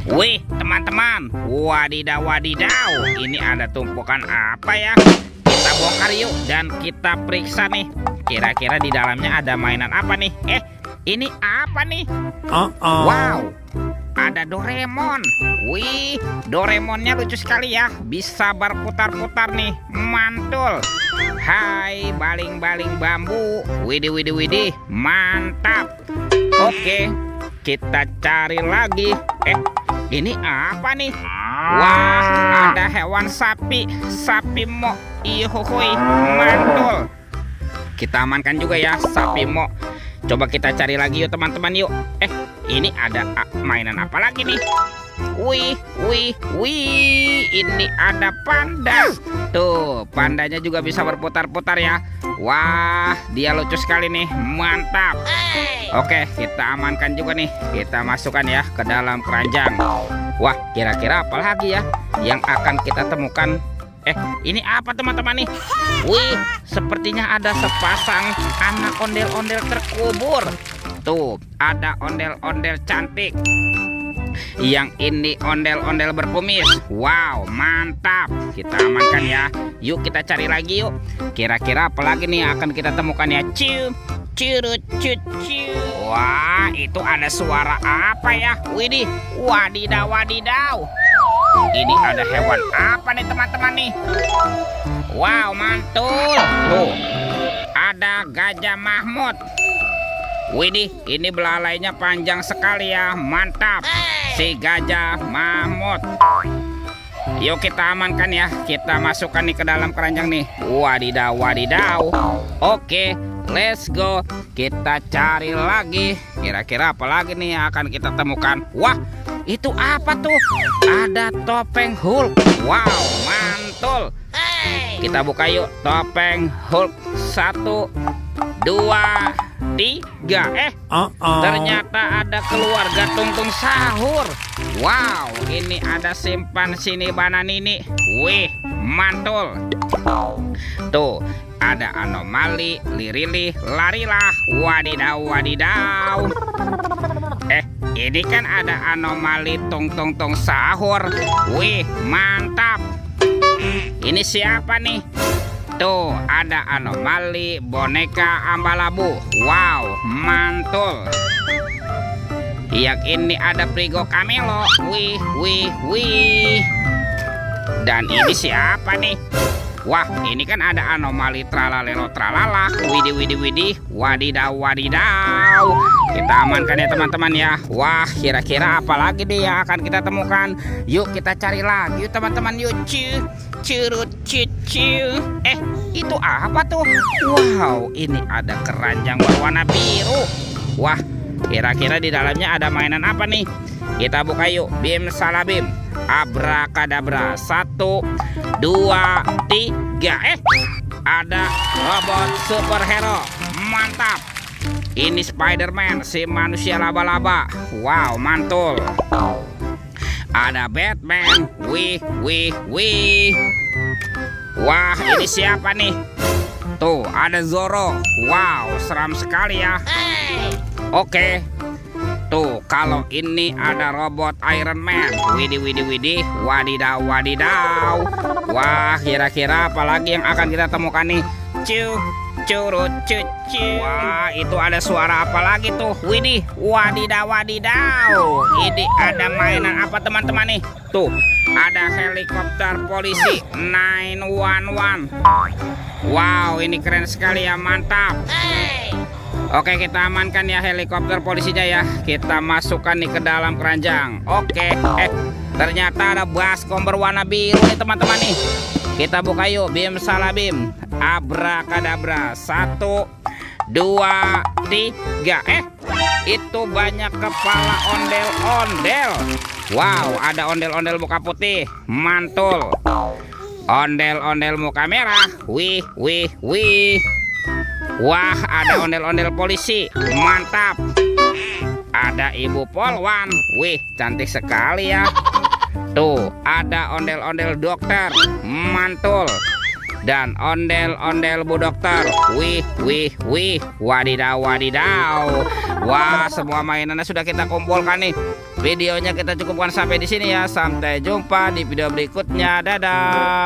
Wih, teman-teman, wadidaw wadidaw, ini ada tumpukan apa ya? Kita bongkar yuk dan kita periksa nih. Kira-kira di dalamnya ada mainan apa nih? Ini apa nih? Wow, ada Doraemon. Wih, Doraemonnya lucu sekali ya. Bisa berputar-putar nih, mantul. Hai, baling-baling bambu. Widih, widih, widih, mantap. Oke, kita cari lagi. Ini apa nih? Wah, ada hewan sapi. Sapi mo. Ihuhui, mantul. Kita amankan juga ya, sapi mo. Coba kita cari lagi yuk teman-teman yuk. Ini ada mainan apa lagi nih? Wih, wih, wih. Ini ada panda. Tuh, pandanya juga bisa berputar-putar ya. Wah, dia lucu sekali nih. Mantap. Oke, kita amankan juga nih. Kita masukkan ya ke dalam keranjang. Wah, kira-kira apa lagi ya yang akan kita temukan? Ini apa teman-teman nih? Wih, sepertinya ada sepasang anak ondel-ondel terkubur. Tuh, ada ondel-ondel cantik. Yang ini ondel-ondel berkumis. Wow, mantap. Kita amankan ya. Yuk kita cari lagi yuk. Kira-kira apa lagi nih yang akan kita temukan ya? Curut, cucu. Wah, itu ada suara apa ya? Widih, wadidaw, wadidaw. Ini ada hewan apa nih teman-teman nih? Wow, mantul. Tuh, ada gajah Mahmud. Widih, ini belalainya panjang sekali ya. Mantap. Si gajah Mahmud. Yuk kita amankan ya. Kita masukkan nih ke dalam keranjang nih. Wadidaw, wadidaw. Oke, let's go. Kita cari lagi. Kira-kira apa lagi nih yang akan kita temukan? Wah, itu apa tuh? Ada topeng Hulk. Wow, mantul. Kita buka yuk topeng Hulk. 1, 2, 3. Ternyata ada keluarga Tungtung Sahur. Wow, ini ada simpan sini Bananini. Wih, mantul. Tuh, ada anomali, lirili, larilah. Wadidaw, wadidaw. Ini kan ada anomali Tung Sahur. Wih, mantap. Ini siapa nih? Tuh, ada anomali boneka Ambalabu. Wow, mantul. Yang ini ada Prigo Camelo. Wih, wih, wih. Dan ini siapa nih? Wah, ini kan ada anomali Tralalelo Tralala. Widih, widih, widih. Wadidaw, wadidaw. Kita amankan ya teman-teman ya. Wah, kira-kira apa lagi deh yang akan kita temukan? Yuk kita cari lagi yuk teman-teman. Yuk, curut, cucu. Itu apa tuh? Wow, ini ada keranjang berwarna biru. Wah, kira-kira di dalamnya ada mainan apa nih? Kita buka yuk. Bim salabim. Abrakadabra. 1, 2, 3. Ada robot superhero. Mantap. Ini Spider-Man, si manusia laba-laba. Wow, mantul. Ada Batman. Wih, wih, wih. Wah, ini siapa nih? Tuh, ada Zoro. Wow, seram sekali ya. Oke. Tuh, kalau ini ada robot Iron Man. Widih, widih, widih. Wadidaw, wadidaw. Wah, kira-kira apa lagi yang akan kita temukan nih? Curut, cucu. Wah, itu ada suara apa lagi tuh? Widih, wadidaw, wadidaw. Ini ada mainan apa teman-teman nih? Tuh, ada helikopter polisi 911. Wow, ini keren sekali ya, mantap. Oke, kita amankan ya helikopter polisinya ya. Kita masukkan nih ke dalam keranjang. Oke, ternyata ada baskom berwarna biru nih teman-teman nih. Kita buka yuk. Bim salabim. Abrakadabra. 1, 2, 3. Itu banyak kepala ondel-ondel. Wow, ada ondel-ondel muka putih. Mantul. Ondel-ondel muka merah. Wih, wih, wih. Wah, ada ondel-ondel polisi. Mantap. Ada ibu polwan. Wih, cantik sekali ya. Tuh, ada ondel-ondel dokter. Mantul. Dan ondel-ondel bu dokter. Wih, wih, wih. Wadidaw, wadidaw. Wah, semua mainannya sudah kita kumpulkan nih. Videonya kita cukupkan sampai di sini ya. Sampai jumpa di video berikutnya. Dadah.